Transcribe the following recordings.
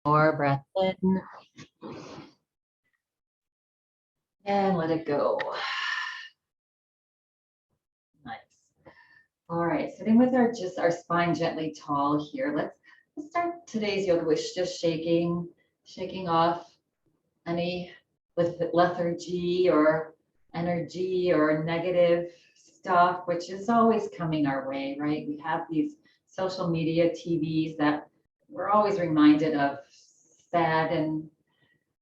More breath in and let it go. Nice. All right, sitting with our spine gently tall here. Let's start today's yoga with just shaking off any lethargy or energy or negative stuff, which is always coming our way, right? We have these social media TVs that we're always reminded of sad and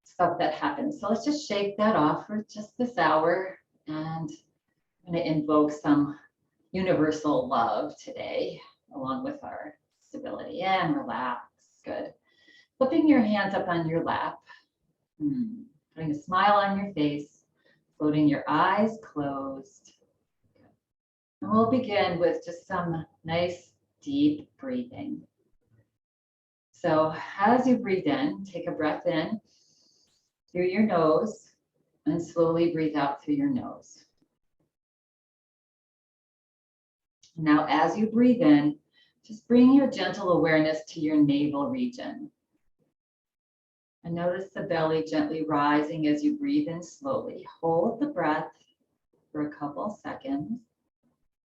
stuff that happens. So let's just shake that off for just this hour, and I'm going to invoke some universal love today, along with our stability, and relax. Good. Flipping your hands up on your lap, putting a smile on your face, floating your eyes closed. And we'll begin with just some nice deep breathing. So as you breathe in, take a breath in through your nose and slowly breathe out through your nose. Now, as you breathe in, just bring your gentle awareness to your navel region. And notice the belly gently rising as you breathe in slowly. Hold the breath for a couple seconds.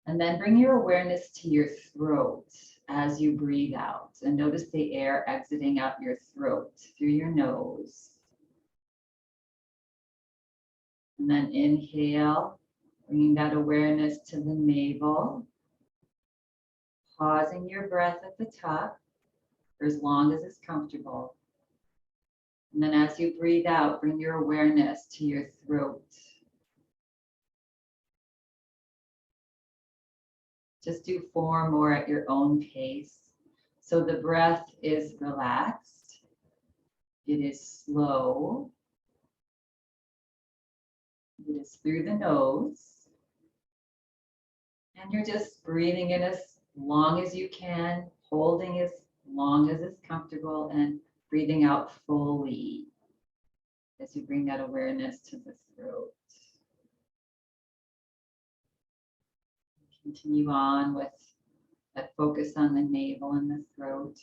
And then bring your awareness to your throat as you breathe out. And notice the air exiting out your throat through your nose. And then inhale, bringing that awareness to the navel. Pausing your breath at the top for as long as it's comfortable. And then as you breathe out, bring your awareness to your throat. Just do 4 more at your own pace. So the breath is relaxed. It is slow. It is through the nose. And you're just breathing in as long as you can, holding as long as it's comfortable, and breathing out fully as you bring that awareness to the throat. Continue on with that focus on the navel and the throat.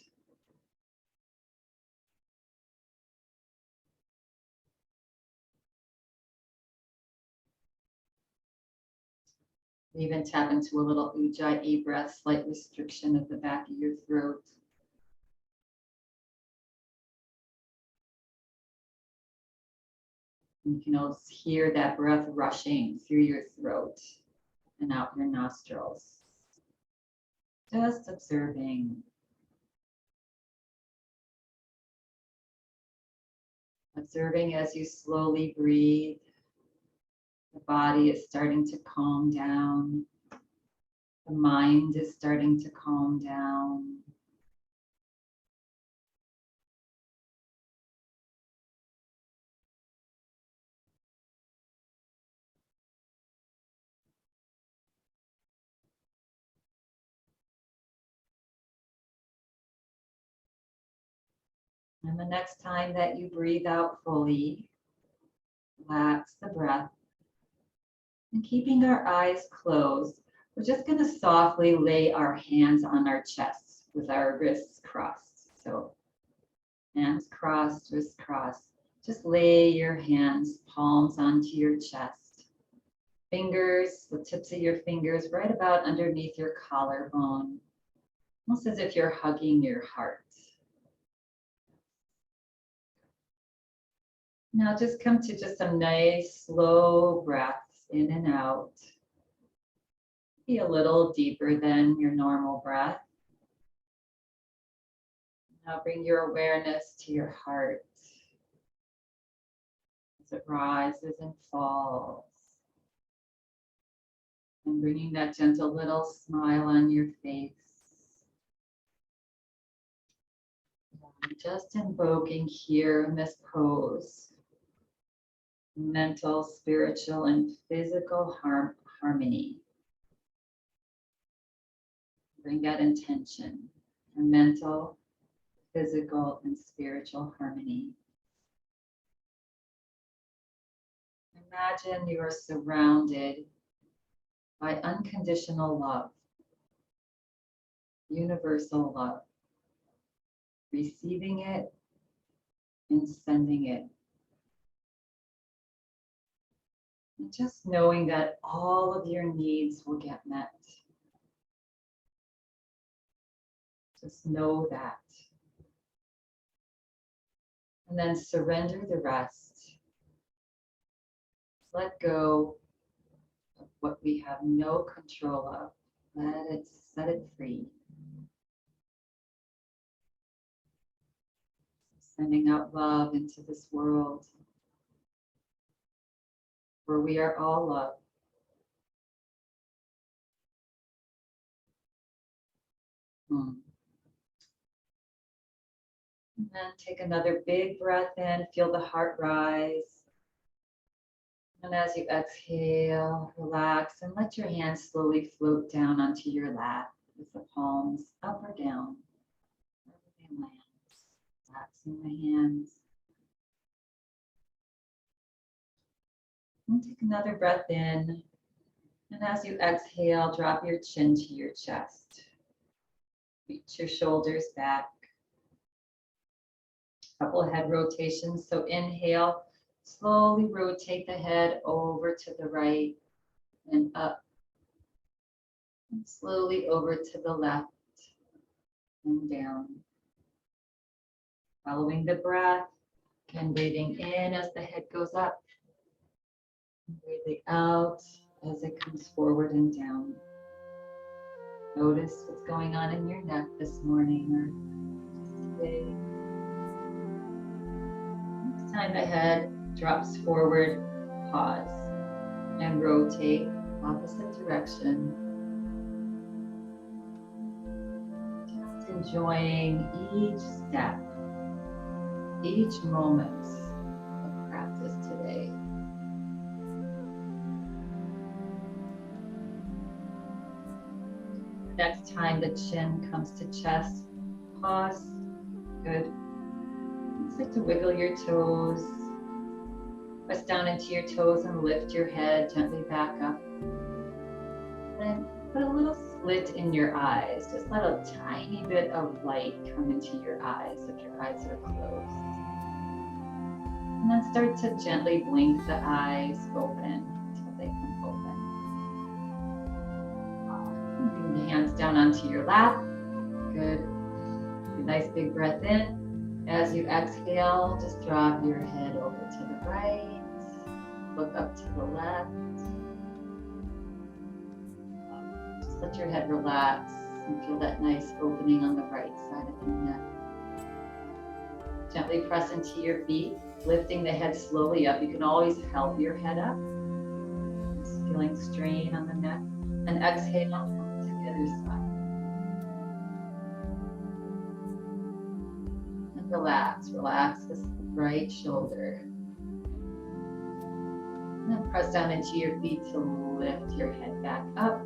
Even tap into a little Ujjayi breath, slight restriction of the back of your throat. You can also hear that breath rushing through your throat and out your nostrils. Just observing. Observing as you slowly breathe. The body is starting to calm down. The mind is starting to calm down. And the next time that you breathe out fully, relax the breath. And keeping our eyes closed, we're just going to softly lay our hands on our chests with our wrists crossed. So hands crossed, wrists crossed. Just lay your hands, palms onto your chest. Fingers, the tips of your fingers right about underneath your collarbone. Almost as if you're hugging your heart. Now just come to just some nice slow breaths in and out. Be a little deeper than your normal breath. Now bring your awareness to your heart as it rises and falls. And bringing that gentle little smile on your face. Just invoking here in this pose mental, spiritual, and physical harmony. Bring that intention for mental, physical, and spiritual harmony. Imagine you are surrounded by unconditional love, universal love. Receiving it and sending it. And just knowing that all of your needs will get met. Just know that. And then surrender the rest. Let go of what we have no control of. Set it free. Sending out love into this world where we are all love. And then take another big breath in, feel the heart rise. And as you exhale, relax and let your hands slowly float down onto your lap with the palms up or down. Wherever they land. Relaxing the hands. And take another breath in. And as you exhale, drop your chin to your chest. Reach your shoulders back. Couple of head rotations. So inhale, slowly rotate the head over to the right and up. And slowly over to the left and down. Following the breath and breathing in as the head goes up. And breathing out as it comes forward and down. Notice what's going on in your neck this morning or today. Next time the head drops forward, pause and rotate opposite direction. Just enjoying each step, each moment of practice today. Next time the chin comes to chest, pause. Good. Start to wiggle your toes. Press down into your toes and lift your head gently back up. Then put a little slit in your eyes. Just let a tiny bit of light come into your eyes if your eyes are closed. And then start to gently blink the eyes open until they come open. Bring the hands down onto your lap. Good. A nice big breath in. As you exhale, just drop your head over to the right. Look up to the left. Just let your head relax and feel that nice opening on the right side of your neck. Gently press into your feet, lifting the head slowly up. You can always help your head up. Just feeling strain on the neck. And exhale, come to the other side. And relax this right shoulder. And then press down into your feet to lift your head back up.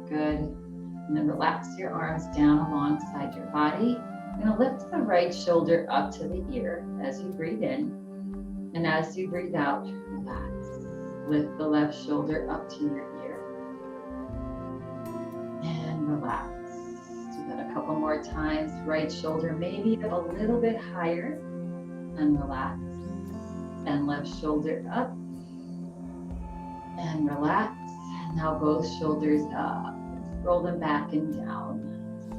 Good. And then relax your arms down alongside your body. You're going to lift the right shoulder up to the ear as you breathe in. And as you breathe out, relax. Lift the left shoulder up to your ear. And relax. Do that a couple more times. Right shoulder maybe a little bit higher. And relax. And left shoulder up. And relax. And now both shoulders up. Roll them back and down.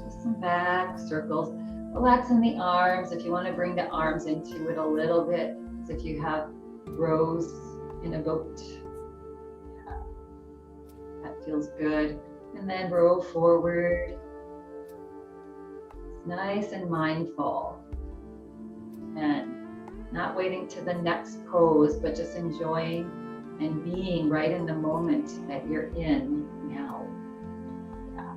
Just some back circles. Relax in the arms. If you want to bring the arms into it a little bit, as if you have rows in a boat. Yeah. That feels good. And then roll forward. Nice and mindful. And not waiting to the next pose, but just enjoying and being right in the moment that you're in now. Yeah.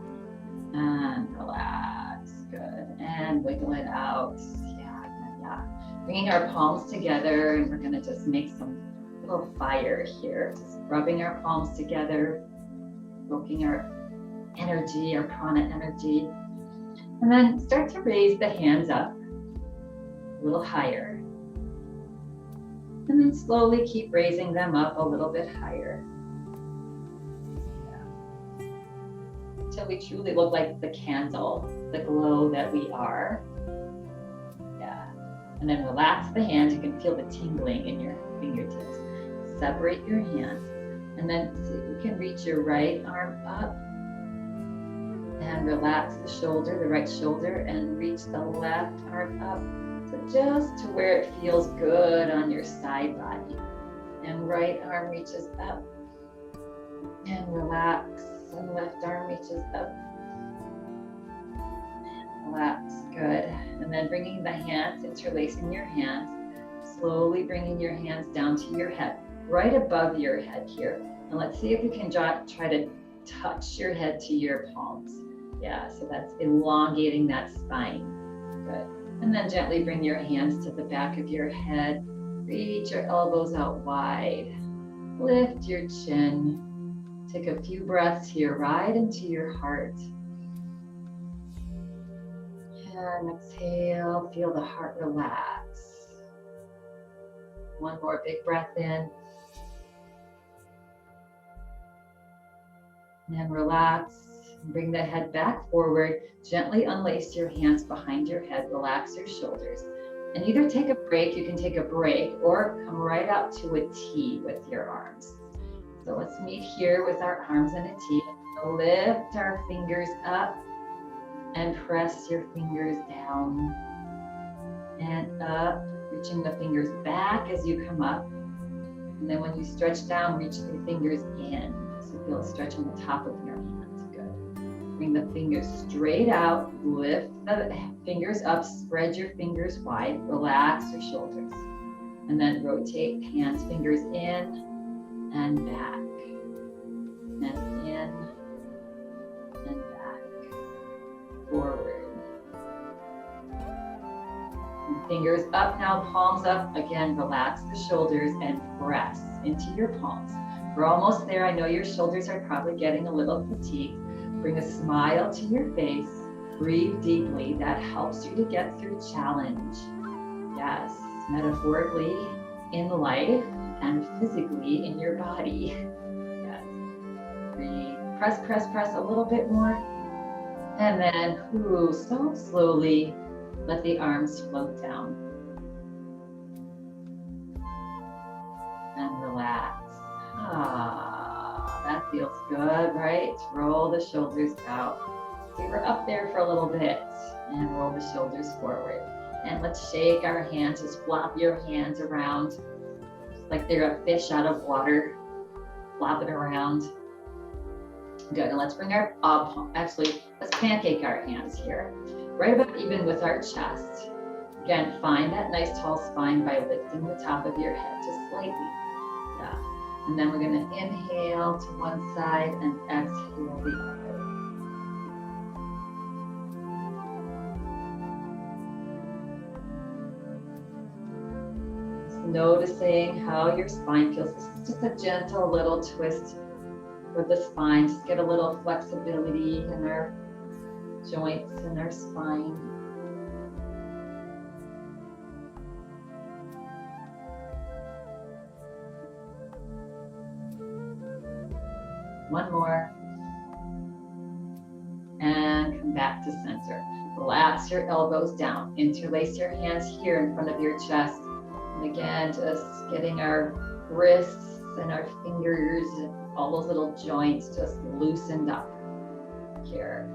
And relax. Good. And wiggle it out. Yeah. Bringing our palms together, and we're going to just make some little fire here. Just rubbing our palms together, evoking our energy, our prana energy. And then start to raise the hands up a little higher. And then slowly keep raising them up a little bit higher. Yeah. Until we truly look like the candle, the glow that we are. Yeah. And then relax the hands. You can feel the tingling in your fingertips. Separate your hands. And then see if you can reach your right arm up. And relax the shoulder, the right shoulder, and reach the left arm up. So just to where it feels good on your side body. And right arm reaches up. And relax. And left arm reaches up. Relax, good. And then bringing the hands, interlacing your hands, slowly bringing your hands down to your head, right above your head here. And let's see if you can try to touch your head to your palms. Yeah, so that's elongating that spine. Good. And then gently bring your hands to the back of your head. Reach your elbows out wide. Lift your chin. Take a few breaths here, right into your heart. And exhale, feel the heart relax. One more big breath in. And relax. Bring the head back forward. Gently unlace your hands behind your head. Relax your shoulders. And either take a break, you can take a break, or come right up to a T with your arms. So let's meet here with our arms in a T. Lift our fingers up and press your fingers down and up, reaching the fingers back as you come up. And then when you stretch down, reach the fingers in. So feel a stretch on the top of your hands. Good. Bring the fingers straight out, lift the fingers up, spread your fingers wide, relax your shoulders. And then rotate hands, fingers in and back, and in and back, forward. And fingers up now, palms up. Again, relax the shoulders and press into your palms. We're almost there. I know your shoulders are probably getting a little fatigued. Bring a smile to your face. Breathe deeply. That helps you to get through challenge. Yes, metaphorically in life and physically in your body. Yes. Breathe. Press, press, press a little bit more. And then, so slowly, let the arms float down. And relax. That feels good, right? Roll the shoulders out. We were up there for a little bit, and roll the shoulders forward. And let's shake our hands, just flop your hands around like they're a fish out of water. Flop it around. Good, and let's bring our, let's pancake our hands here. Right about even with our chest. Again, find that nice tall spine by lifting the top of your head just slightly. Yeah. And then we're gonna inhale to one side and exhale the other. Noticing how your spine feels. This is just a gentle little twist for the spine. Just get a little flexibility in our joints and our spine. One more. And come back to center. Relax your elbows down. Interlace your hands here in front of your chest. And again, just getting our wrists and our fingers and all those little joints just loosened up here.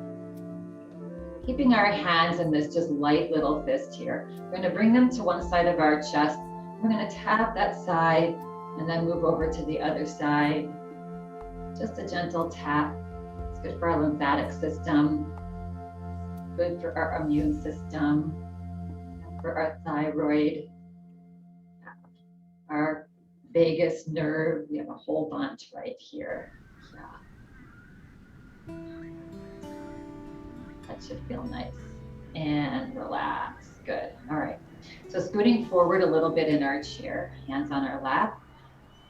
Keeping our hands in this just light little fist here. We're going to bring them to one side of our chest. We're going to tap that side and then move over to the other side. Just a gentle tap. It's good for our lymphatic system, good for our immune system, for our thyroid, our vagus nerve. We have a whole bunch right here. Yeah. That should feel nice. And relax. Good. All right. So scooting forward a little bit in our chair, hands on our lap.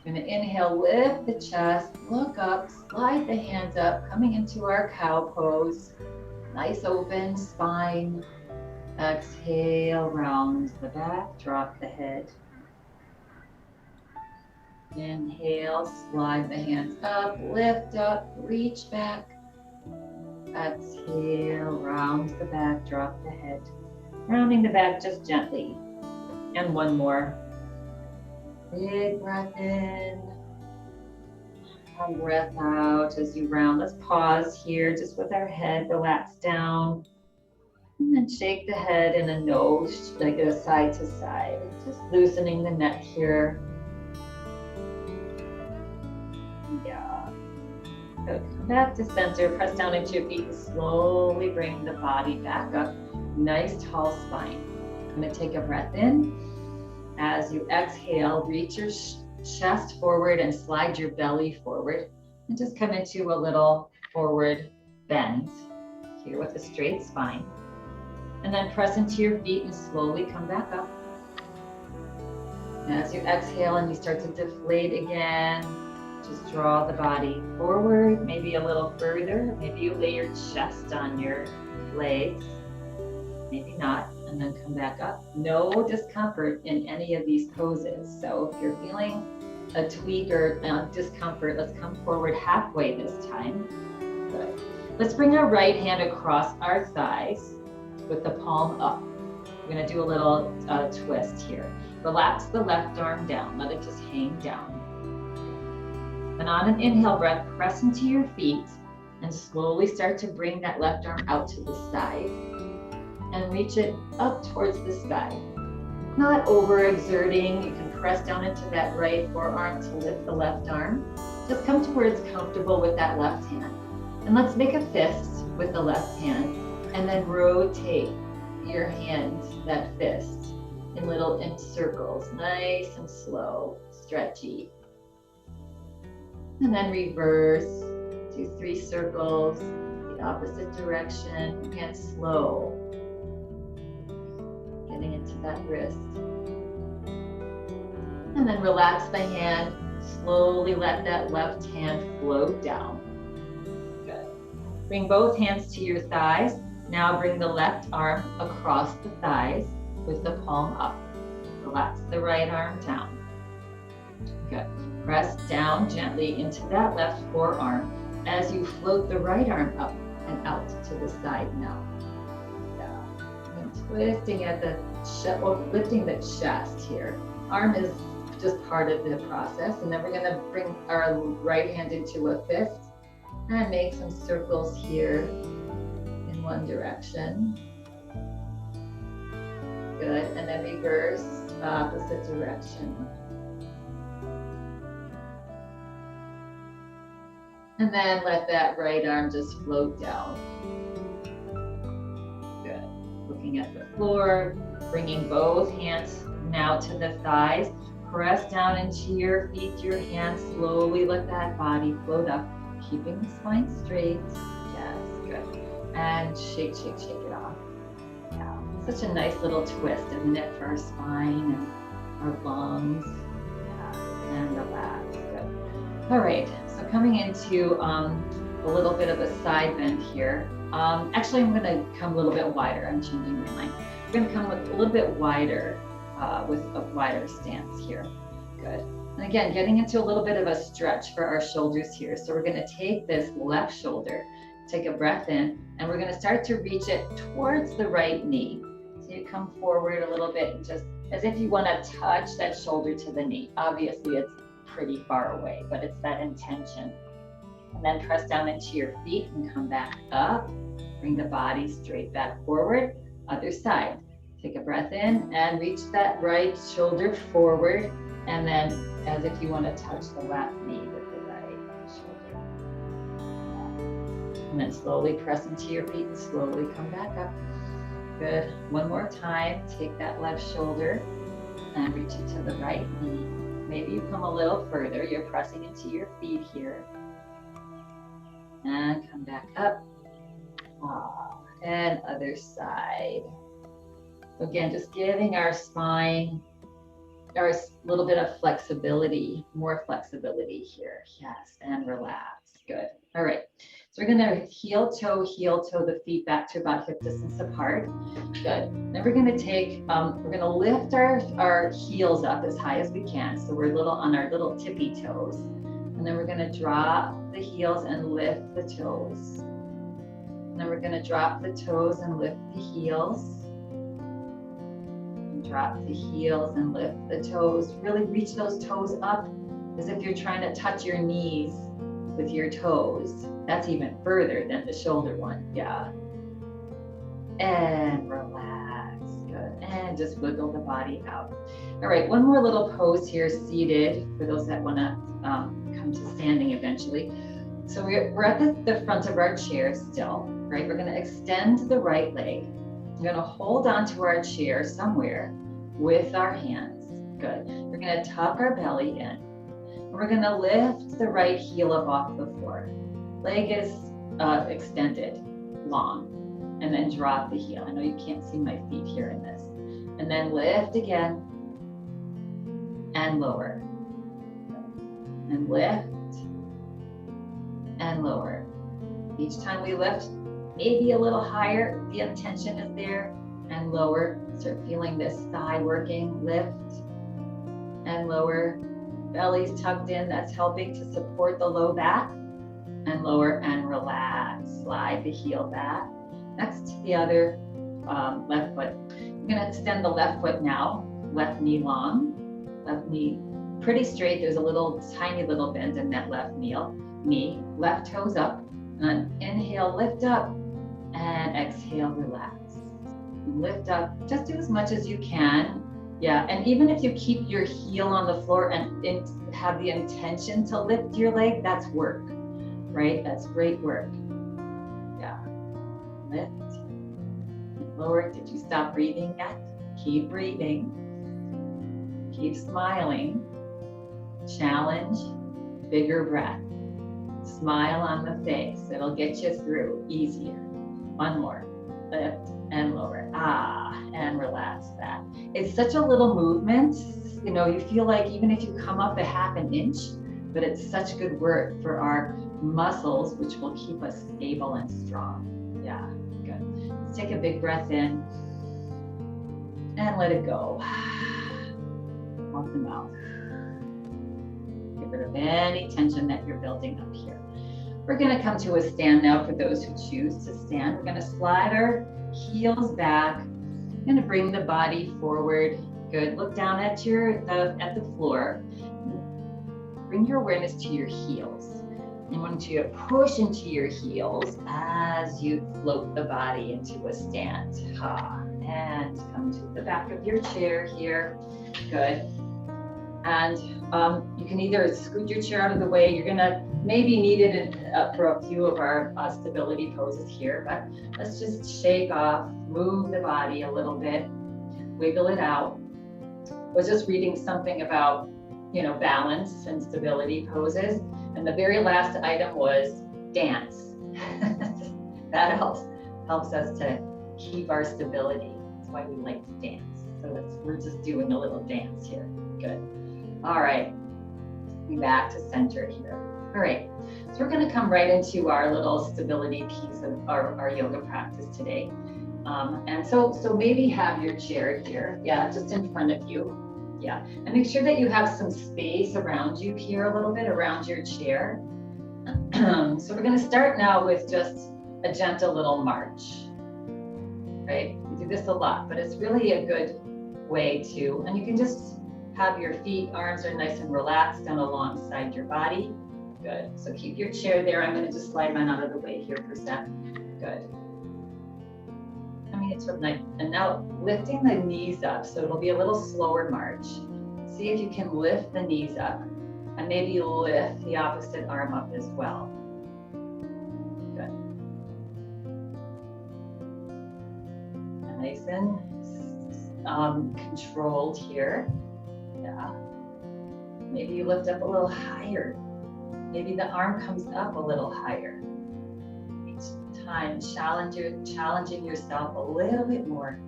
We're going to inhale, lift the chest, look up, slide the hands up, coming into our cow pose. Nice open spine. Exhale, round the back, drop the head. Inhale, slide the hands up, lift up, reach back. Exhale, round the back, drop the head. Rounding the back just gently. And one more. Big breath in. And breath out as you round. Let's pause here just with our head relaxed down. And then shake the head in a nose, like a side to side. Just loosening the neck here. Yeah. Good. Come back to center. Press down into your feet and slowly bring the body back up. Nice tall spine. I'm going to take a breath in. As you exhale, reach your chest forward and slide your belly forward. And just come into a little forward bend here with a straight spine. And then press into your feet and slowly come back up. And as you exhale and you start to deflate again, just draw the body forward, maybe a little further. Maybe you lay your chest on your legs, maybe not, and then come back up. No discomfort in any of these poses. So if you're feeling a tweak or discomfort, let's come forward halfway this time. Good. Let's bring our right hand across our thighs with the palm up. We're going to do a little twist here. Relax the left arm down. Let it just hang down. And on an inhale breath, press into your feet and slowly start to bring that left arm out to the side and reach it up towards the sky. Not overexerting. You can press down into that right forearm to lift the left arm. Just come to where it's comfortable with that left hand. And let's make a fist with the left hand and then rotate your hand, that fist, in circles, nice and slow, stretchy. And then reverse, do 3 circles, the opposite direction, and slow. Getting into that wrist. And then relax the hand, slowly let that left hand float down. Good. Bring both hands to your thighs. Now bring the left arm across the thighs with the palm up. Relax the right arm down. Good. Press down gently into that left forearm as you float the right arm up and out to the side now. Yeah. And twisting at the chest, lifting the chest here. Arm is just part of the process. And then we're going to bring our right hand into a fist and make some circles here in one direction. Good. And then reverse, opposite direction. And then let that right arm just float down. Good. Looking at the floor, bringing both hands now to the thighs. Press down into your feet, your hands. Slowly let that body float up, keeping the spine straight. Yes, good. And shake, shake, shake it off. Yeah. Such a nice little twist, isn't it, for our spine and our lungs. Yeah. And relax. Good. All right. So coming into a little bit of a side bend here. Actually, I'm going to come a little bit wider. I'm changing my mind. I'm going to come with a little bit wider, with a wider stance here. Good. And again, getting into a little bit of a stretch for our shoulders here. So we're going to take this left shoulder, take a breath in, and we're going to start to reach it towards the right knee. So you come forward a little bit, just as if you want to touch that shoulder to the knee. Obviously, it's pretty far away, but it's that intention. And then press down into your feet and come back up. Bring the body straight back forward. Other side. Take a breath in and reach that right shoulder forward. And then as if you want to touch the left knee with the right shoulder. And then slowly press into your feet and slowly come back up. Good. One more time. Take that left shoulder and reach it to the right knee. Maybe you come a little further. You're pressing into your feet here. And come back up. And other side. Again, just giving our spine a little bit of flexibility, more flexibility here. Yes, and relax. Good. All right. So we're going to heel toe the feet back to about hip distance apart. Good. Then we're going to take, we're going to lift our heels up as high as we can. So we're on our little tippy toes. And then we're going to drop the heels and lift the toes. And then we're going to drop the toes and lift the heels. And drop the heels and lift the toes. Really reach those toes up as if you're trying to touch your knees with your toes. That's even further than the shoulder one. Yeah. And relax. Good. And just wiggle the body out. All right, one more little pose here, seated, for those that want to come to standing eventually. So we're at the front of our chair still, right? We're going to extend the right leg. We're going to hold onto our chair somewhere with our hands. Good. We're going to tuck our belly in. And we're going to lift the right heel up off the floor. Leg is extended, long, and then drop the heel. I know you can't see my feet here in this. And then lift again and lower. And lift and lower. Each time we lift, maybe a little higher, the intention is there, and lower. Start feeling this thigh working. Lift and lower. Belly's tucked in, that's helping to support the low back. And lower and relax. Slide the heel back. Next to the other left foot. I'm going to extend the left foot now. Left knee long. Left knee pretty straight. There's a little tiny little bend in that left knee. Left toes up. And inhale, lift up. And exhale, relax. Lift up. Just do as much as you can. Yeah, and even if you keep your heel on the floor and have the intention to lift your leg, that's work, right? That's great work. Yeah. Lift. Lower. Did you stop breathing yet? Keep breathing. Keep smiling. Challenge. Bigger breath. Smile on the face. It'll get you through easier. One more. Lift and lower. And relax that. It's such a little movement. You know, you feel like even if you come up a half an inch, but it's such good work for our muscles, which will keep us stable and strong. Yeah, good. Let's take a big breath in and let it go. Off the mouth. Get rid of any tension that you're building up here. We're going to come to a stand now for those who choose to stand. We're going to slide our heels back. I'm going to bring the body forward. Good. Look down at the floor. Bring your awareness to your heels. I want you to push into your heels as you float the body into a stand. And come to the back of your chair here. Good. And you can either scoot your chair out of the way. You're gonna maybe need it for a few of our stability poses here, but let's just shake off, move the body a little bit, wiggle it out. I was just reading something about, balance and stability poses. And the very last item was dance. That helps us to keep our stability. That's why we like to dance. So we're just doing a little dance here. Good. All right. Be back to center here. All right. So we're going to come right into our little stability piece of our yoga practice today. And so maybe have your chair here. Yeah, just in front of you. Yeah. And make sure that you have some space around you here, a little bit around your chair. So we're going to start now with just a gentle little march. Right? We do this a lot, but it's really a good way to, and you can just have your feet, arms are nice and relaxed down alongside your body. Good. So keep your chair there. I'm going to just slide mine out of the way here for a sec. Good. Coming into a night. And now lifting the knees up. So it'll be a little slower march. See if you can lift the knees up and maybe lift the opposite arm up as well. Good. Nice and controlled here. Yeah. Maybe you lift up a little higher. Maybe the arm comes up a little higher. Each time, challenging yourself a little bit more,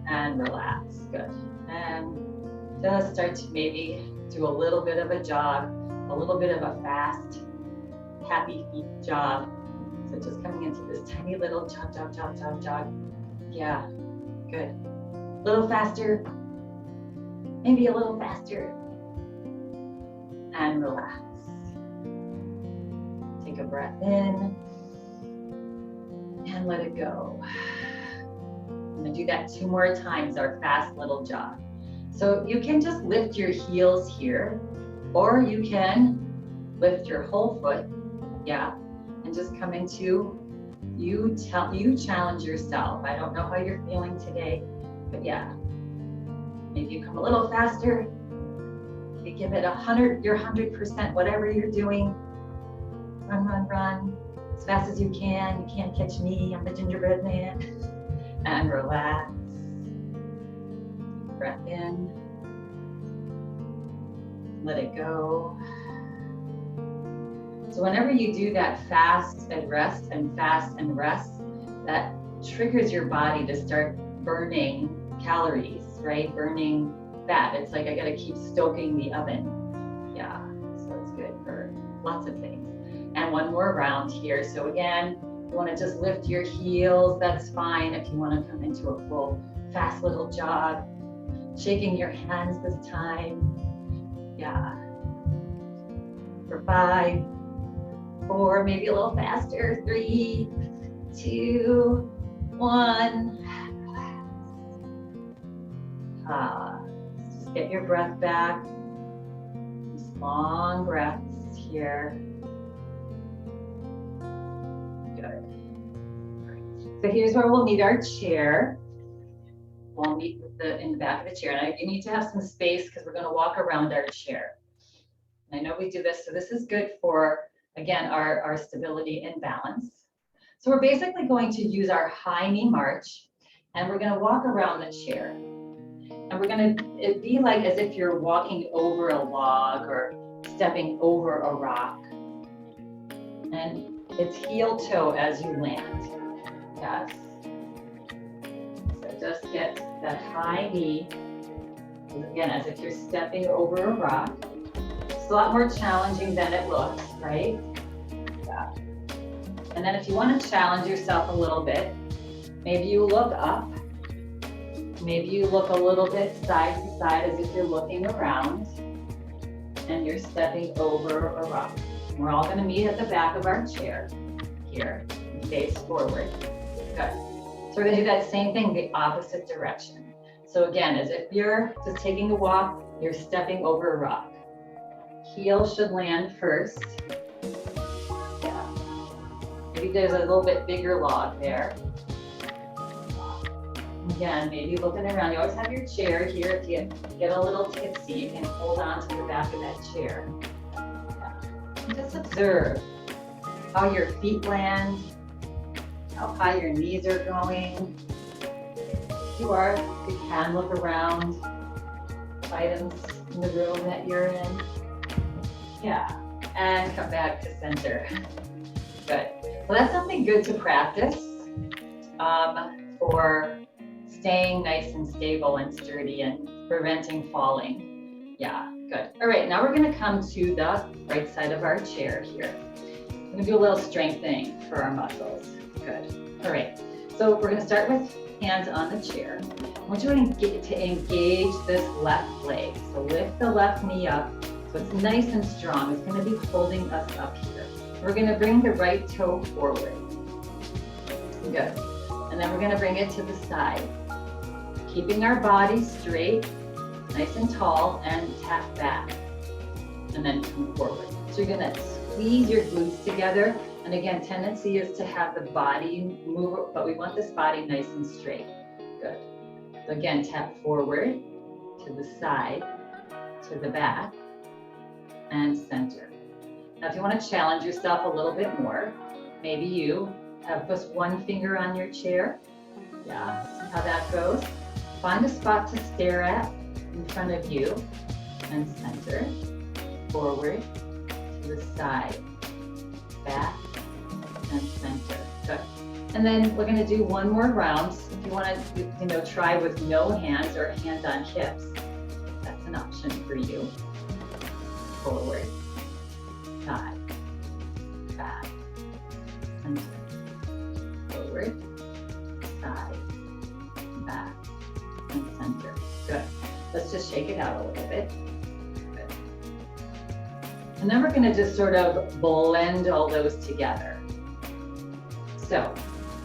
and relax. Good. And just start to maybe do a little bit of a jog, a little bit of a fast, happy feet jog. So just coming into this tiny little jog. Yeah, good. A little faster, maybe a little faster, and relax. Take a breath in And let it go. I'm gonna do that 2 more times, our fast little jog. So you can just lift your heels here, or you can lift your whole foot, yeah, and just come into, you challenge yourself. I don't know how you're feeling today, but yeah, maybe you come a little faster. You give it 100, your 100%, whatever you're doing. Run, run, run, as fast as you can. You can't catch me, I'm the gingerbread man. And relax. Breath in. Let it go. So whenever you do that fast and rest and fast and rest, that triggers your body to start burning calories, right? Burning fat. It's like I gotta keep stoking the oven. Yeah, so it's good for lots of things. And one more round here. So again, you wanna just lift your heels, that's fine. If you wanna come into a full fast little jog, shaking your hands this time. Yeah. For 5, 4, maybe a little faster. 3, 2, 1. Just get your breath back. Just long breaths here. Good. So here's where we'll need our chair. We'll meet with in the back of the chair. And you need to have some space because we're going to walk around our chair. And I know we do this, so this is good for, again, our stability and balance. So we're basically going to use our high knee march, and we're going to walk around the chair. And we're going to, it'd be like as if you're walking over a log or stepping over a rock. And it's heel toe as you land. Yes. So just get that high knee, again, as if you're stepping over a rock. It's a lot more challenging than it looks, right? Yeah. And then if you want to challenge yourself a little bit, maybe you look up. Maybe you look a little bit side to side as if you're looking around and you're stepping over a rock. We're all going to meet at the back of our chair here, face forward. Good. So we're going to do that same thing, the opposite direction. So again, as if you're just taking a walk, you're stepping over a rock. Heel should land first. Yeah. Maybe there's a little bit bigger log there. Again, maybe looking around. You always have your chair here. If you get a little tipsy, you can hold on to the back of that chair. Yeah. And just observe how your feet land, how high your knees are going. You can look around items in the room that you're in. Yeah, and come back to center. Good. So that's something good to practice for staying nice and stable and sturdy and preventing falling. Yeah, good. All right, now we're gonna come to the right side of our chair here. We're gonna do a little strengthening for our muscles. Good. All right, so we're gonna start with hands on the chair. I want you to engage this left leg. So lift the left knee up so it's nice and strong. It's gonna be holding us up here. We're gonna bring the right toe forward. Good. And then we're gonna bring it to the side. Keeping our body straight, nice and tall, and tap back. And then come forward. So you're gonna squeeze your glutes together. And again, tendency is to have the body move, but we want this body nice and straight. Good. So again, tap forward, to the side, to the back, and center. Now, if you want to challenge yourself a little bit more, maybe you have just one finger on your chair. Yeah, see how that goes. Find a spot to stare at in front of you and center, forward, to the side, back, and center. Good. And then we're going to do one more round. If you want to, try with no hands or hands on hips, that's an option for you. Forward, side, back, center, forward, side, back, and center. Good. Let's just shake it out a little bit. Good. And then we're going to just sort of blend all those together. So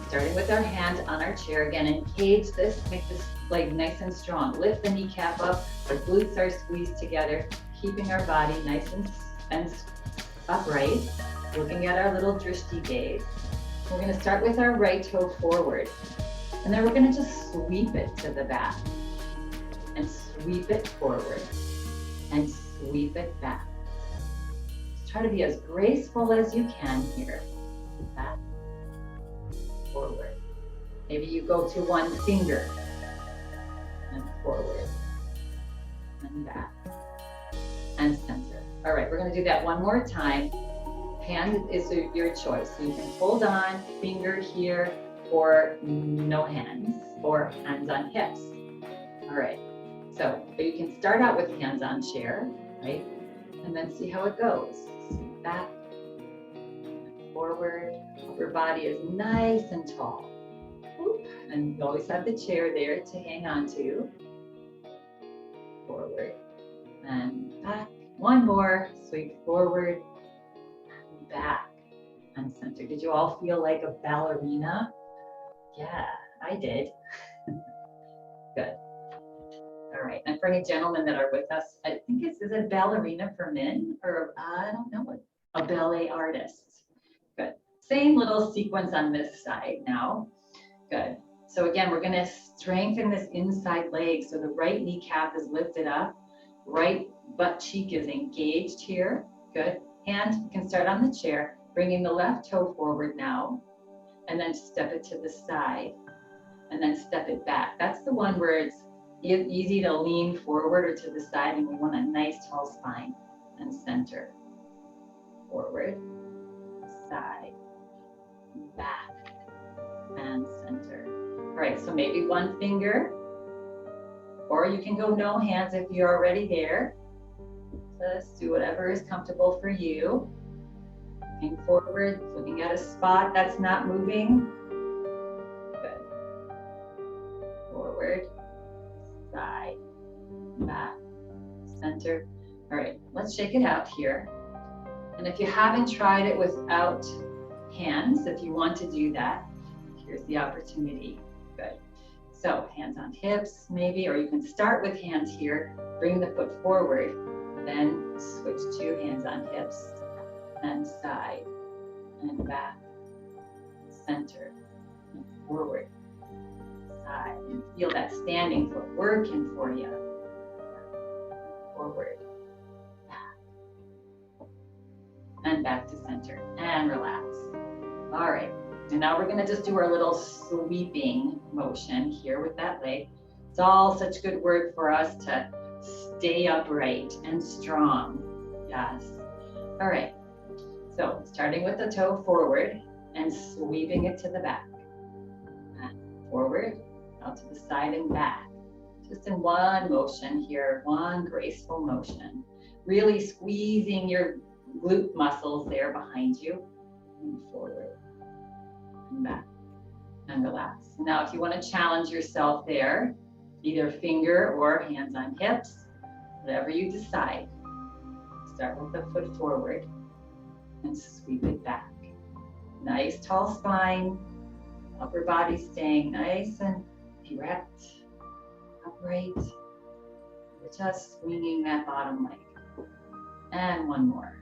starting with our hand on our chair again, engage this, make this leg nice and strong. Lift the kneecap up, our glutes are squeezed together, keeping our body nice and upright, looking at our little drishti gaze. We're gonna start with our right toe forward, and then we're gonna just sweep it to the back, and sweep it forward, and sweep it back. Just try to be as graceful as you can here. Back, forward. Maybe you go to one finger, and forward, and back, and center. All right, we're gonna do that one more time. Hand is your choice. So you can hold on, finger here, or no hands, or hands on hips. All right, so you can start out with hands on chair, right? And then see how it goes. Sweep back, forward, upper body is nice and tall. Whoop. And you always have the chair there to hang on to. Forward, and back. One more, sweep forward, and back, and center. Did you all feel like a ballerina? Yeah, I did. Good. All right, and for any gentlemen that are with us, I think is it ballerina for men, or I don't know what, a ballet artist. Good. Same little sequence on this side now. Good. So again, we're gonna strengthen this inside leg. So the right kneecap is lifted up, right butt cheek is engaged here. Good. And you can start on the chair, bringing the left toe forward now, and then step it to the side, and then step it back. That's the one where it's easy to lean forward or to the side, and we want a nice tall spine. And center, forward, side, back, and center. All right, so maybe one finger, or you can go no hands if you're already there. Just do whatever is comfortable for you. Looking forward, looking at a spot that's not moving. Good. Forward, side, back, center. All right, let's shake it out here. And if you haven't tried it without hands, if you want to do that, here's the opportunity. Good. So hands on hips maybe, or you can start with hands here, bring the foot forward, then switch to hands on hips, and side, and back, center, and forward, side, and feel that standing foot working for you. Forward, back, and back to center, and relax. All right, and now we're gonna just do our little sweeping motion here with that leg. It's all such good work for us to stay upright and strong. Yes. All right. So starting with the toe forward and sweeping it to the back. And forward, out to the side and back. Just in one motion here, one graceful motion. Really squeezing your glute muscles there behind you. And forward and back and relax. Now, if you want to challenge yourself there, either finger or hands on hips, whatever you decide. Start with the foot forward and sweep it back. Nice tall spine, upper body staying nice and erect, upright. We're just swinging that bottom leg. And one more.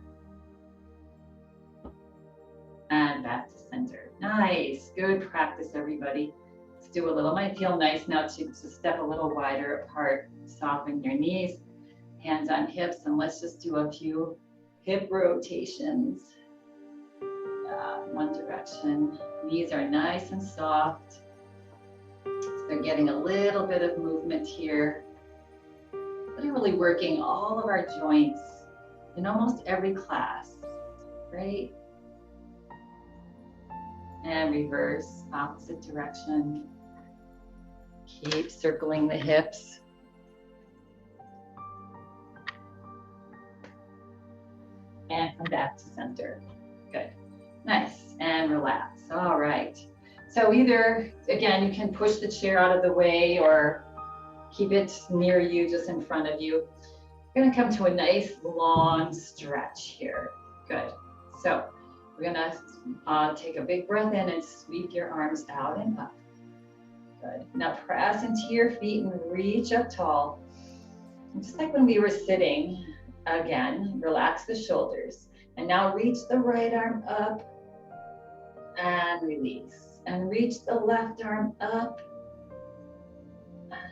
And back to center. Nice, good practice, everybody. Let's do a little, might feel nice now to step a little wider apart, soften your knees. Hands on hips, and let's just do a few hip rotations. One direction. Knees are nice and soft. So they're getting a little bit of movement here. Literally working all of our joints in almost every class, right? And reverse, opposite direction. Keep circling the hips. And come back to center. Good. Nice. And relax. All right. So either, again, you can push the chair out of the way or keep it near you, just in front of you. You're going to come to a nice long stretch here. Good. So We're gonna take a big breath in and sweep your arms out and up. Good. Now press into your feet and reach up tall. And just like when we were sitting, again, relax the shoulders. And now reach the right arm up and release. And reach the left arm up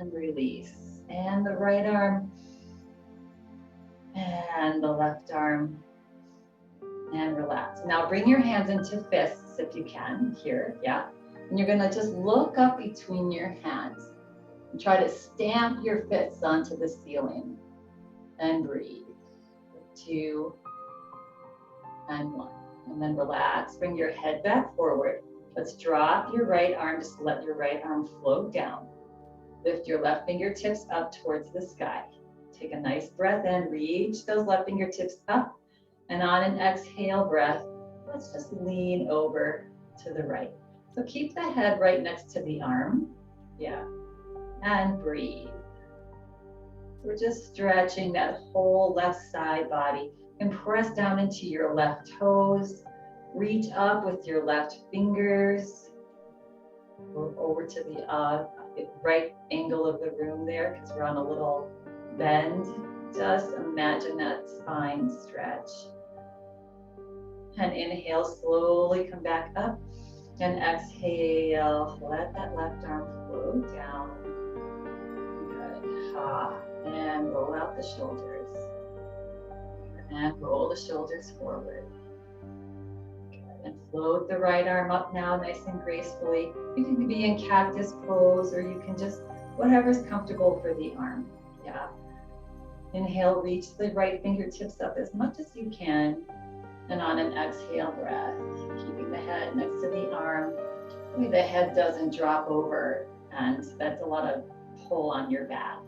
and release. And the right arm and the left arm and relax. Now bring your hands into fists if you can, here, yeah. And you're gonna just look up between your hands and try to stamp your fists onto the ceiling and breathe. 2 and 1. And then relax, bring your head back forward. Let's drop your right arm, just let your right arm float down. Lift your left fingertips up towards the sky. Take a nice breath in, reach those left fingertips up. And on an exhale breath, let's just lean over to the right. So keep the head right next to the arm. Yeah. And breathe. We're just stretching that whole left side body. And press down into your left toes. Reach up with your left fingers. Move over to the right angle of the room there because we're on a little bend. Just imagine that spine stretch. And inhale, slowly come back up. And exhale, let that left arm float down. Good. And roll out the shoulders. And roll the shoulders forward. Good. And float the right arm up now, nice and gracefully. You can be in cactus pose, or you can just, whatever's comfortable for the arm. Yeah. Inhale, reach the right fingertips up as much as you can. And on an exhale breath, keeping the head next to the arm. Maybe the head doesn't drop over, and that's a lot of pull on your back.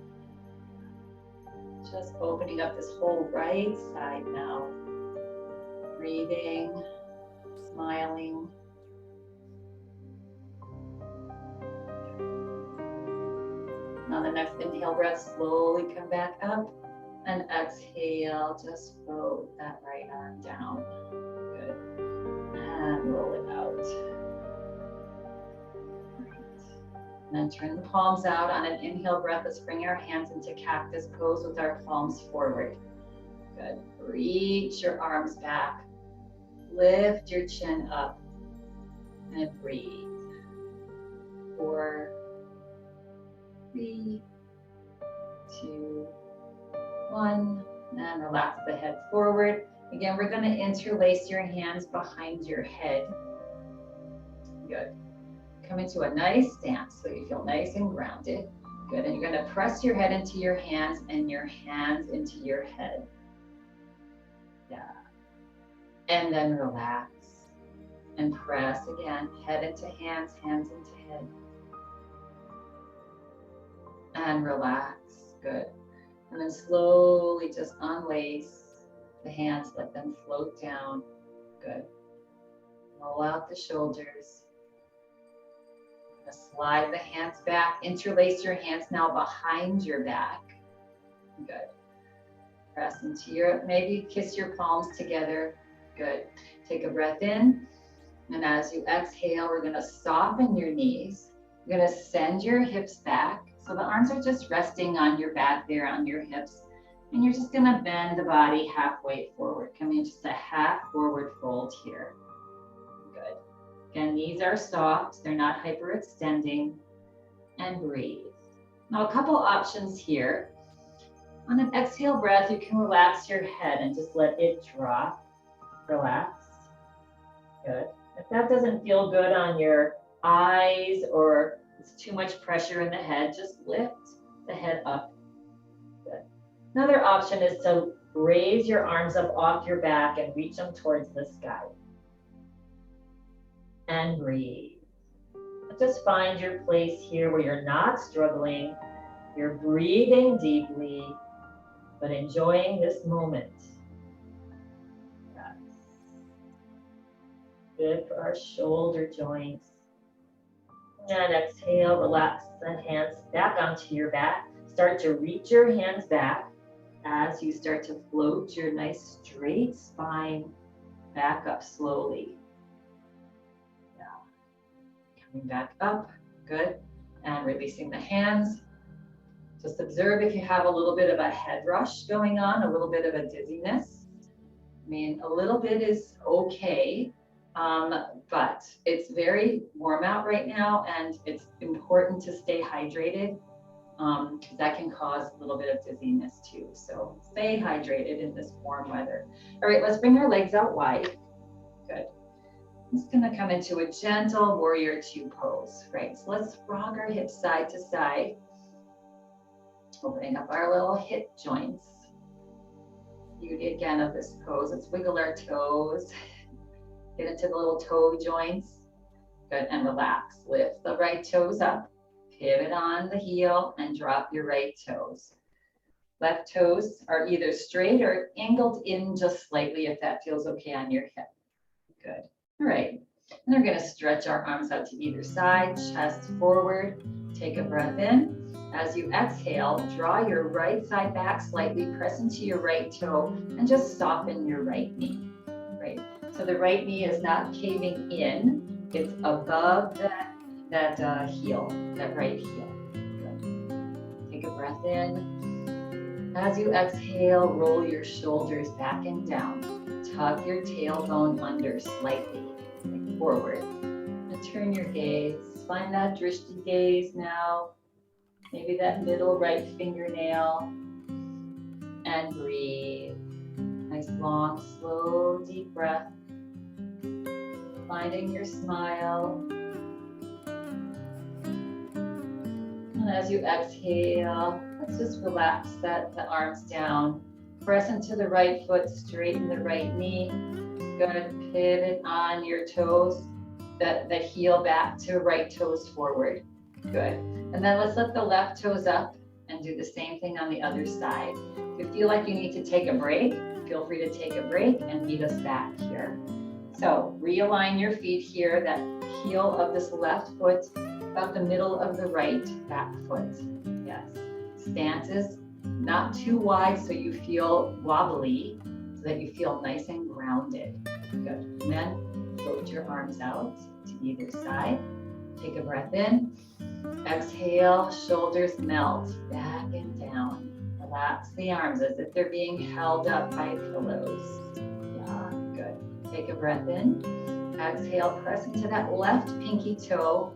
Just opening up this whole right side now. Breathing, smiling. On the next inhale breath, slowly come back up. And exhale, just float that right arm down. Good. And roll it out. Right. And then turn the palms out. On an inhale breath, let's bring our hands into cactus pose with our palms forward. Good. Reach your arms back. Lift your chin up. And breathe. 4, 3, 2, 1, and relax the head forward. Again, we're going to interlace your hands behind your head. Good. Come into a nice stance so you feel nice and grounded. Good. And you're going to press your head into your hands and your hands into your head. Yeah. And then relax and press again. Head into hands, hands into head. And relax. Good. And then slowly just unlace the hands, let them float down. Good. Roll out the shoulders. Slide the hands back. Interlace your hands now behind your back. Good. Press into your, maybe kiss your palms together. Good. Take a breath in. And as you exhale, we're going to soften your knees. You're going to send your hips back. So the arms are just resting on your back there, on your hips. And you're just gonna bend the body halfway forward. Coming just a half forward fold here. Good. Again, knees are soft, they're not hyperextending. And breathe. Now a couple options here. On an exhale breath, you can relax your head and just let it drop. Relax. Good. If that doesn't feel good on your eyes or it's too much pressure in the head, just lift the head up. Good. Another option is to raise your arms up off your back and reach them towards the sky. And breathe. Just find your place here where you're not struggling. You're breathing deeply, but enjoying this moment. Yes. Good for our shoulder joints. And exhale, relax the hands back onto your back. Start to reach your hands back as you start to float your nice straight spine back up slowly. Yeah. Coming back up, good. And releasing the hands. Just observe if you have a little bit of a head rush going on, a little bit of a dizziness. I mean, a little bit is okay, but it's very warm out right now, and it's important to stay hydrated. That can cause a little bit of dizziness too. So stay hydrated in this warm weather. All right, let's bring our legs out wide. Good. I'm just gonna come into a gentle warrior two pose, right? So let's rock our hips side to side, opening up our little hip joints. Beauty again of this pose. Let's wiggle our toes, get into the little toe joints. Good, and relax. Lift the right toes up, pivot on the heel, and drop your right toes. Left toes are either straight or angled in just slightly if that feels okay on your hip. Good. All right. And we're going to stretch our arms out to either side, chest forward. Take a breath in. As you exhale, draw your right side back slightly, press into your right toe, and just soften your right knee. Right. So the right knee is not caving in. It's above that heel, that right heel. Good. Take a breath in. As you exhale, roll your shoulders back and down. Tuck your tailbone under slightly, like forward. And turn your gaze. Find that drishti gaze now. Maybe that middle right fingernail. And breathe. Nice long, slow, deep breath. Finding your smile. And as you exhale, let's just relax the arms down. Press into the right foot, straighten the right knee. Good, pivot on your toes, the heel back to right toes forward. Good. And then let's lift the left toes up and do the same thing on the other side. If you feel like you need to take a break, feel free to take a break and meet us back here. So realign your feet here, that heel of this left foot about the middle of the right back foot. Yes. Stances not too wide so you feel wobbly, so that you feel nice and grounded. Good. And then float your arms out to either side. Take a breath in. Exhale, shoulders melt back and down. Relax the arms as if they're being held up by pillows. Yeah, good. Take a breath in. Exhale, press into that left pinky toe.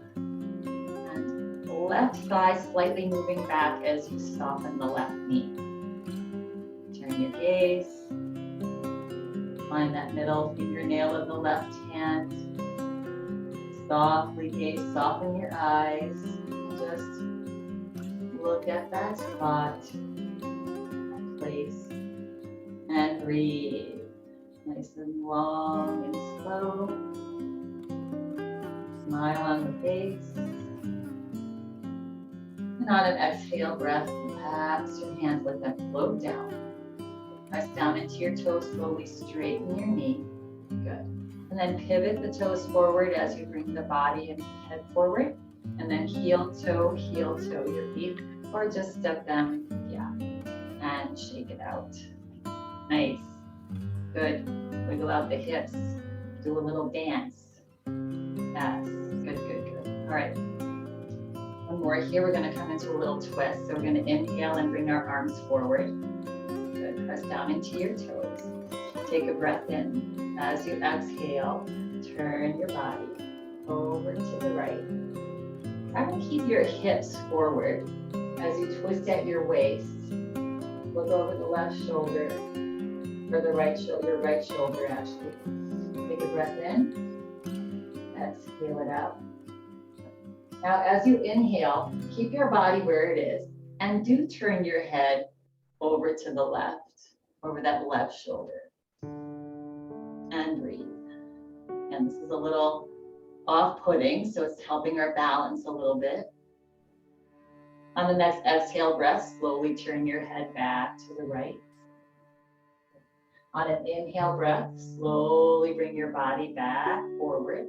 Left thigh slightly moving back as you soften the left knee. Turn your gaze. Find that middle fingernail of the left hand. Softly gaze, soften your eyes. Just look at that spot, that place, and breathe. Nice and long and slow. Smile on the face. And on an exhale breath, relax your hands, let them float down. Press down into your toes, slowly straighten your knee. Good. And then pivot the toes forward as you bring the body and head forward. And then heel toe your feet, or just step them, yeah, and shake it out. Nice. Good. Wiggle out the hips. Do a little dance. Yes. Good, good, good. All right. One more here. We're going to come into a little twist. So we're going to inhale and bring our arms forward. Good. Press down into your toes. Take a breath in. As you exhale, turn your body over to the right. Try to keep your hips forward as you twist at your waist. Look over the left shoulder, or the right shoulder, your right shoulder actually. Take a breath in. Exhale it out. Now, as you inhale, keep your body where it is, and do turn your head over to the left, over that left shoulder. And breathe. And this is a little off-putting, so it's helping our balance a little bit. On the next exhale breath, slowly turn your head back to the right. On an inhale breath, slowly bring your body back forward.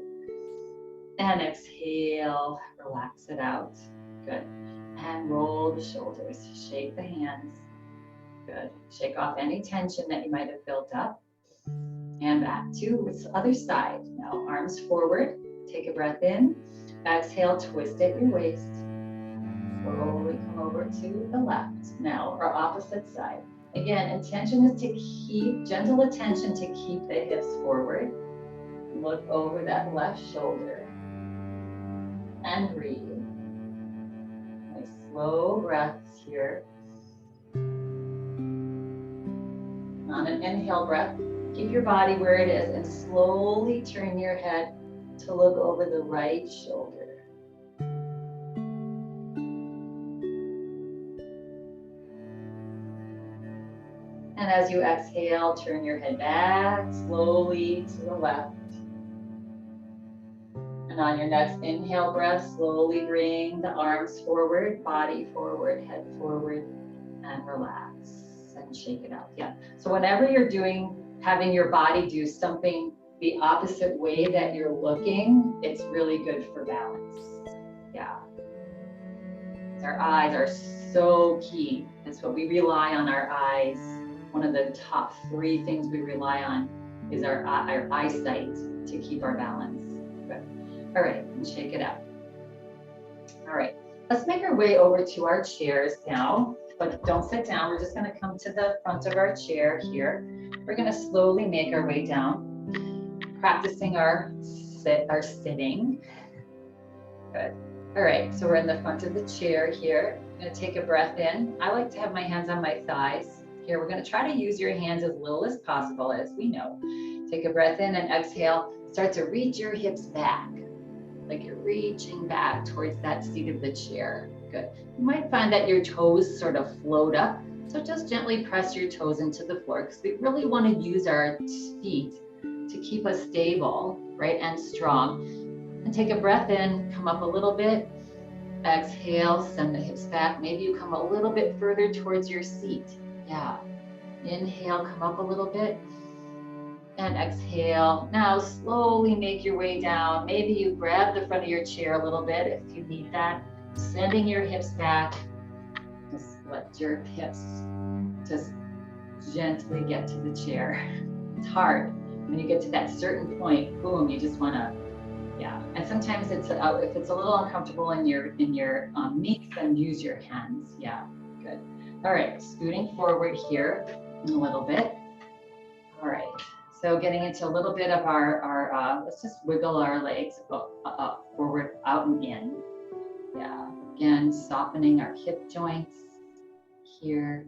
And exhale, relax it out. Good. And roll the shoulders, shake the hands. Good. Shake off any tension that you might have built up. and back to its other side. Now arms forward, take a breath in, exhale, twist at your waist. Slowly come over to the left. Now our opposite side. Again, intention is to keep, gentle attention to keep the hips forward. Look over that left shoulder and breathe. Nice slow breaths here. On an inhale breath, keep your body where it is and slowly turn your head to look over the right shoulder. And as you exhale, turn your head back slowly to the left. And on your next inhale breath, slowly bring the arms forward, body forward, head forward, and relax and shake it out. Yeah. So whenever you're having your body do something the opposite way that you're looking, it's really good for balance. Yeah. Our eyes are so key. That's what we rely on, our eyes. One of the top 3 things we rely on is our eyesight to keep our balance. Good. All right, and shake it out. All right, let's make our way over to our chairs now, but don't sit down. We're just gonna come to the front of our chair here. We're gonna slowly make our way down, practicing our sitting. Good. All right, so we're in the front of the chair here. I'm gonna take a breath in. I like to have my hands on my thighs. Here, we're gonna try to use your hands as little as possible, as we know. Take a breath in and exhale. Start to reach your hips back, like you're reaching back towards that seat of the chair. Good. You might find that your toes sort of float up, so just gently press your toes into the floor because we really wanna use our feet to keep us stable, right, and strong. And take a breath in, come up a little bit. Exhale, send the hips back. Maybe you come a little bit further towards your seat. Yeah. Inhale, come up a little bit. And exhale. Now slowly make your way down. Maybe you grab the front of your chair a little bit if you need that. Sending your hips back. Just let your hips just gently get to the chair. It's hard. When you get to that certain point, boom, you just wanna, yeah. And sometimes it's if it's a little uncomfortable in your knees, then use your hands. Yeah, good. All right, scooting forward here a little bit. All right, so getting into a little bit of our let's just wiggle our legs up, forward, out and in. Yeah, again, softening our hip joints here.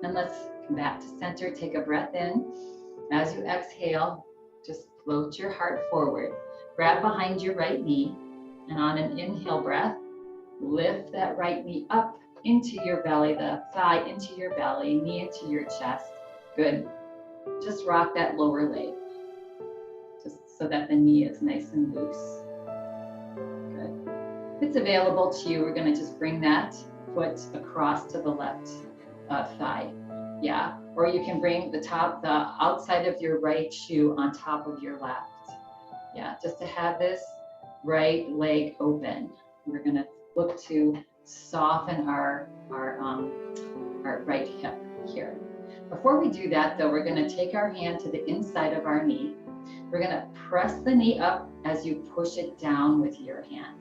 And let's come back to center, take a breath in. As you exhale, just float your heart forward. Grab behind your right knee, and on an inhale breath, lift that right knee up into your belly, the thigh into your belly, knee into your chest. Good. Just rock that lower leg, just so that the knee is nice and loose. Good. If it's available to you, we're gonna just bring that foot across to the left thigh. Yeah, or you can bring the outside of your right shoe on top of your left. Yeah, just to have this right leg open. We're gonna look to soften our right hip here. Before we do that though, we're gonna take our hand to the inside of our knee. We're gonna press the knee up as you push it down with your hand.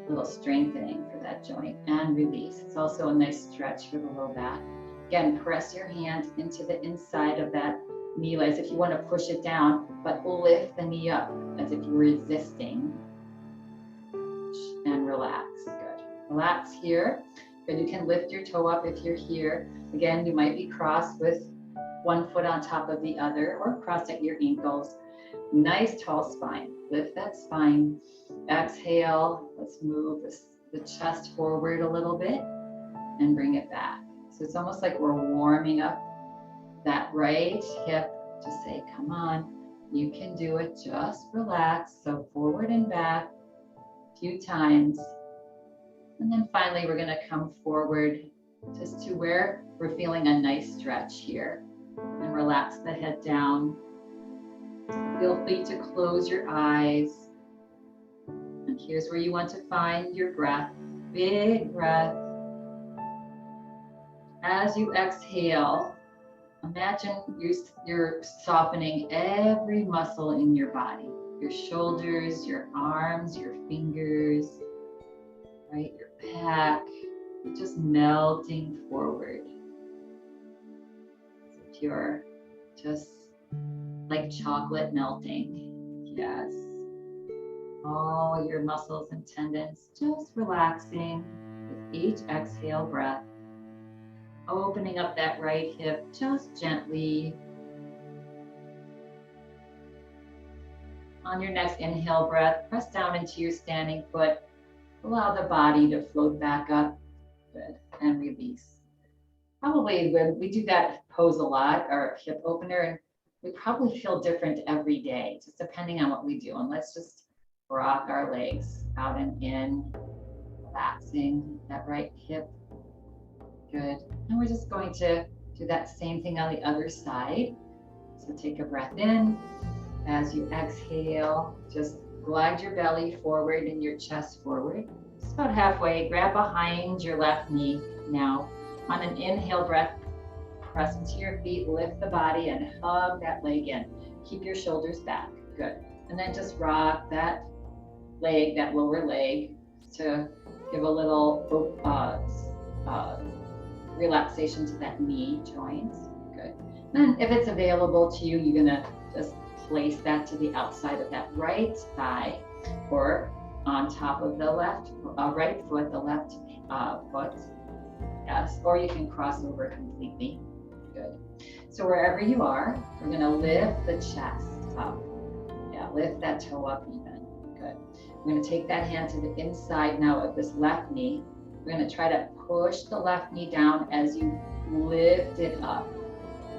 A little strengthening for that joint and release. It's also a nice stretch for the low back. Again, press your hand into the inside of that knee as if you want to push it down, but lift the knee up as if you're resisting. And relax. Good. Relax here. Good. You can lift your toe up if you're here. Again, you might be crossed with one foot on top of the other or crossed at your ankles. Nice tall spine. Lift that spine. Exhale. Let's move the chest forward a little bit and bring it back. So it's almost like we're warming up that right hip to say, come on, you can do it. Just relax. So forward and back a few times. And then finally, we're going to come forward just to where we're feeling a nice stretch here. And relax the head down. Feel free to close your eyes. And here's where you want to find your breath. Big breath. As you exhale, Imagine you're softening every muscle in your body, your shoulders, your arms, your fingers, right? Your back, just melting forward. As if you're just like chocolate melting. Yes. All your muscles and tendons just relaxing with each exhale breath. Opening up that right hip just gently. On your next inhale breath, press down into your standing foot. Allow the body to float back up. Good. And release. Probably when we do that pose a lot, our hip opener, and we probably feel different every day, just depending on what we do. And let's just rock our legs out and in, relaxing that right hip. Good. And we're just going to do that same thing on the other side. So take a breath in. As you exhale, just glide your belly forward and your chest forward. Just about halfway. Grab behind your left knee. Now, on an inhale breath, press into your feet, lift the body, and hug that leg in. Keep your shoulders back. Good. And then just rock that leg, that lower leg, to give a little relaxation to that knee joint. Good. And if it's available to you, you're gonna just place that to the outside of that right thigh, or on top of the left right foot, the left foot. Yes, or you can cross over completely. Good. So wherever you are, we're gonna lift the chest up. Yeah, lift that toe up even. Good. We're gonna take that hand to the inside now of this left knee. We're gonna try to push the left knee down as you lift it up.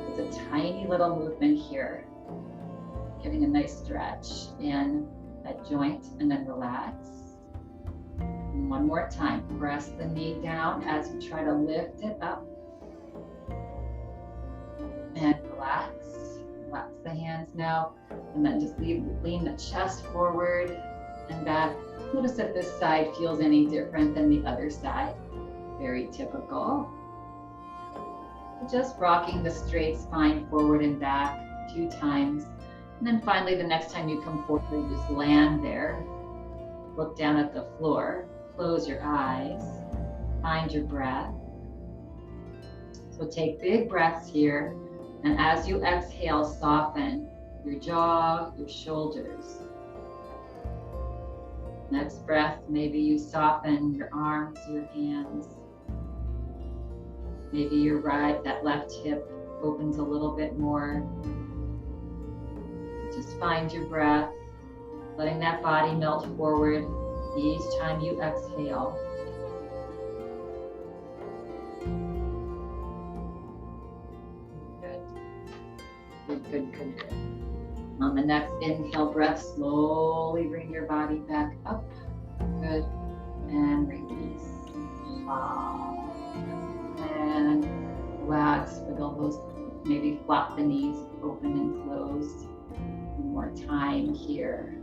It's a tiny little movement here. Getting a nice stretch in that joint, and then relax. And one more time, press the knee down as you try to lift it up. And relax. Relax the hands now. And then just lean the chest forward and back. Notice if this side feels any different than the other side. Very typical. Just rocking the straight spine forward and back a few times. And then finally, the next time you come forward, you just land there. Look down at the floor. Close your eyes. Find your breath. So take big breaths here. And as you exhale, soften your jaw, your shoulders. Next breath, maybe you soften your arms, your hands. Maybe your that left hip opens a little bit more. Just find your breath, letting that body melt forward each time you exhale. Good. On the next inhale breath, slowly bring your body back up. Good. And release. And relax, wiggle those, maybe flop the knees open and closed. One more time here.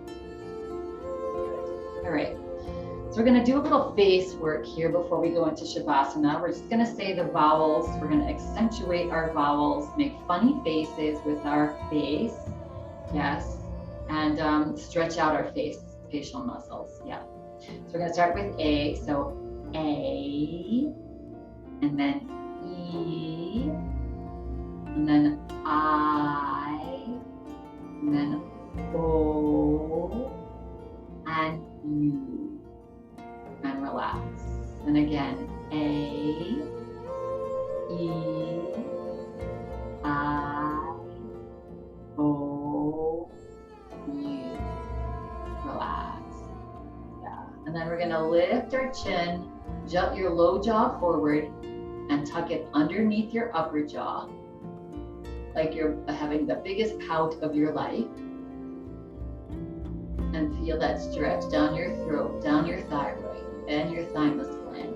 Good. All right. So we're going to do a little face work here before we go into Shavasana. We're just going to say the vowels. We're going to accentuate our vowels, make funny faces with our face. Yes. And stretch out our facial muscles. Yeah. So we're going to start with A. So A, and then E, and then I, and then O, and U. And relax. And again, A, E, I, O, U. Relax. Yeah. And then we're going to lift our chin, jut your low jaw forward, and tuck it underneath your upper jaw, like you're having the biggest pout of your life. And feel that stretch down your throat, down your thyroid, and your thymus gland.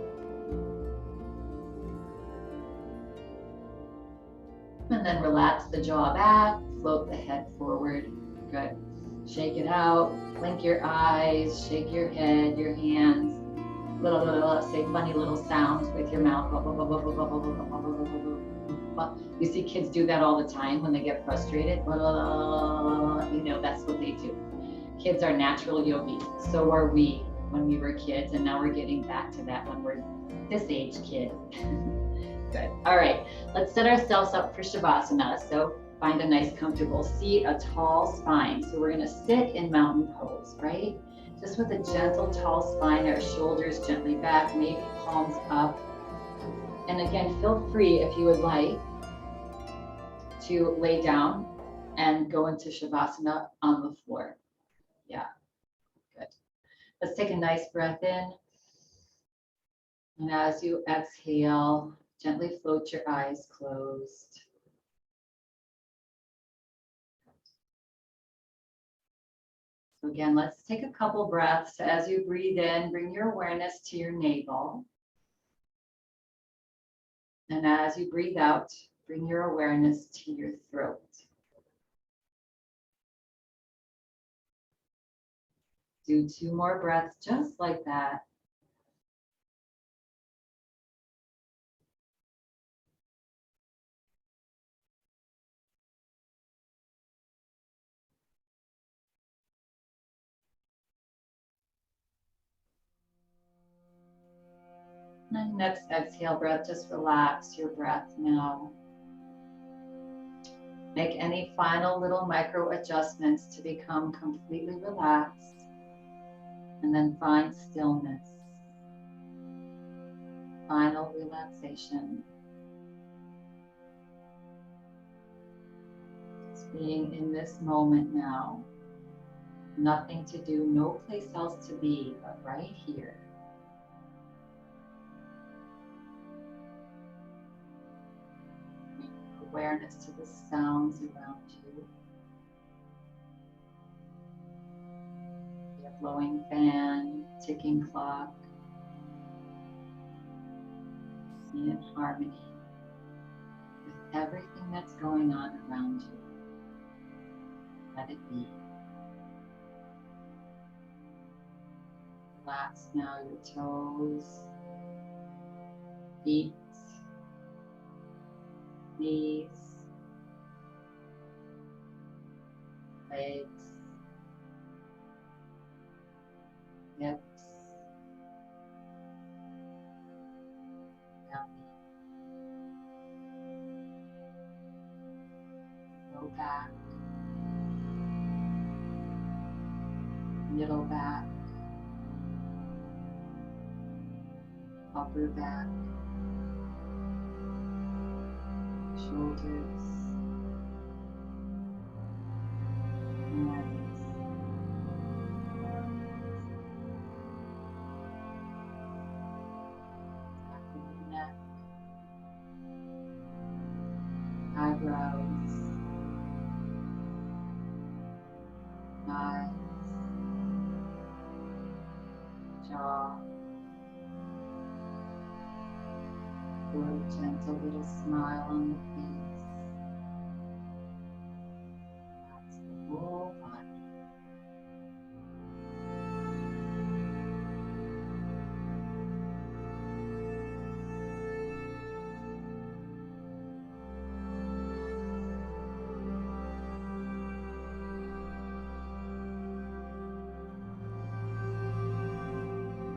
And then relax the jaw back, float the head forward. Good. Shake it out, blink your eyes, shake your head, your hands. say funny little sounds with your mouth. You see kids do that all the time when they get frustrated. You know, that's what they do. Kids are natural yogis. So are we when we were kids, and now we're getting back to that when we're this age kid. Good. All right, let's set ourselves up for Shavasana. So find a nice comfortable seat, a tall spine. So we're gonna sit in mountain pose, right? Just with a gentle, tall spine, our shoulders gently back, maybe palms up. And again, feel free if you would like to lay down and go into Shavasana on the floor. Yeah, good. Let's take a nice breath in. And as you exhale, gently float your eyes closed. So again, let's take a couple breaths. As you breathe in, bring your awareness to your navel. And as you breathe out, bring your awareness to your throat. Do 2 more breaths just like that. And next exhale breath, just relax your breath now. Make any final little micro adjustments to become completely relaxed, and then find stillness. Final relaxation. Just being in this moment now. Nothing to do, no place else to be, but right here. Awareness to the sounds around you. Your blowing fan, ticking clock. Be in harmony with everything that's going on around you. Let it be. Relax now your toes, feet, knees, legs, hips, belly, low back, middle back, upper back, shoulders, hands, back of the neck, eyebrows, eyes, jaw. Put a gentle little smile on the face. That's the whole body.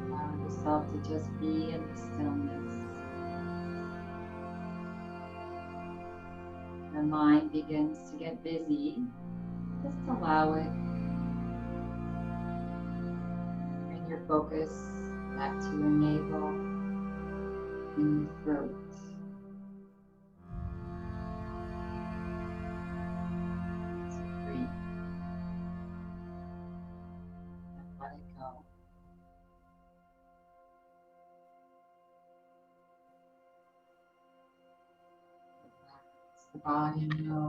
Allow yourself to just be in the stillness. Your mind begins to get busy. Just allow it. Bring your focus back to your navel and your throat. So breathe and let it go. Relax the body and know.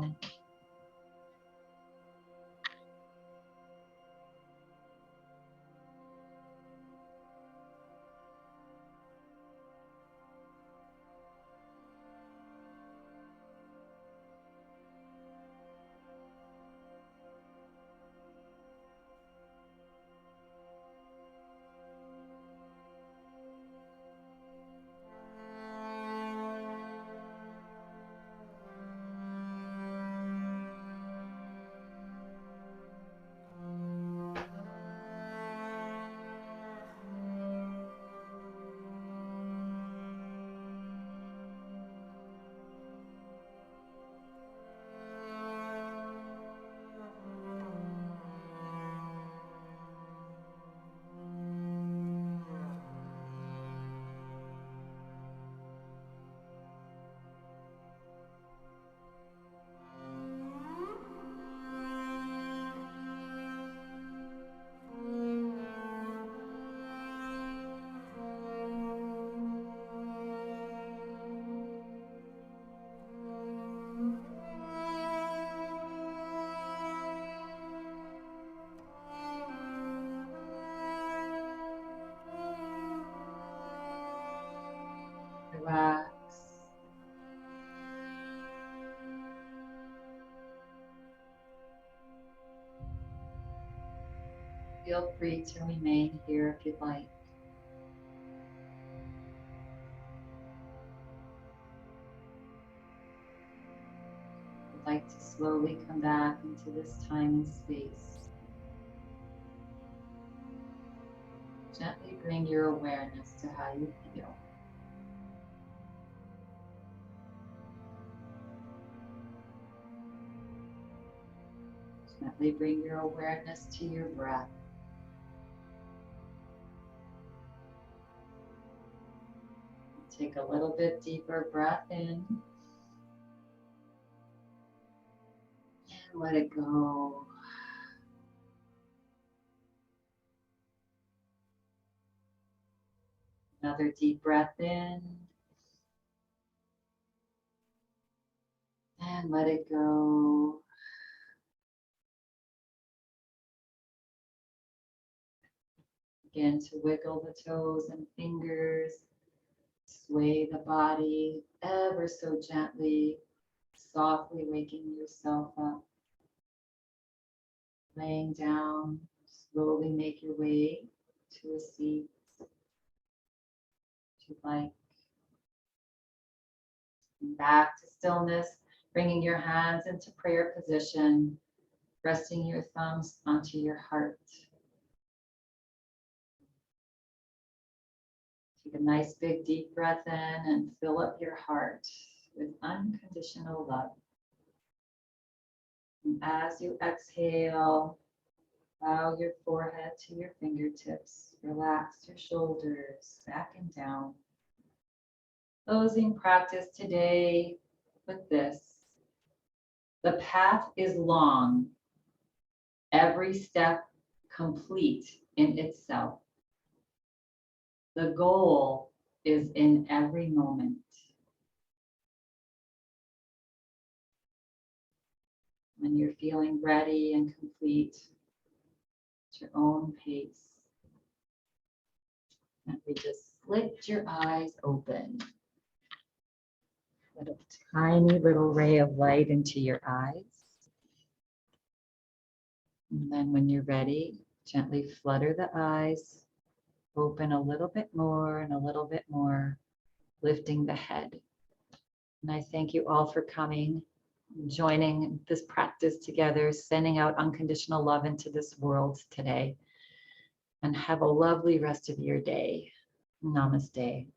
relax. Feel free to remain here if you'd like. I'd like to slowly come back into this time and space. Gently bring your awareness to how you feel. Gently bring your awareness to your breath. Take a little bit deeper breath in. And let it go. Another deep breath in. And let it go. Begin to wiggle the toes and fingers. Sway the body ever so gently, softly waking yourself up. Laying down, slowly make your way to a seat if you'd like. And back to stillness, bringing your hands into prayer position, resting your thumbs onto your heart. Take a nice big deep breath in and fill up your heart with unconditional love. And as you exhale, bow your forehead to your fingertips. Relax your shoulders back and down. Closing practice today with this. The path is long, every step complete in itself. The goal is in every moment. When you're feeling ready and complete at your own pace, and we just lift your eyes open. Let a tiny little ray of light into your eyes. And then when you're ready, gently flutter the eyes, open a little bit more and a little bit more, lifting the head. And I thank you all for coming, joining this practice together, sending out unconditional love into this world today. And have a lovely rest of your day. Namaste.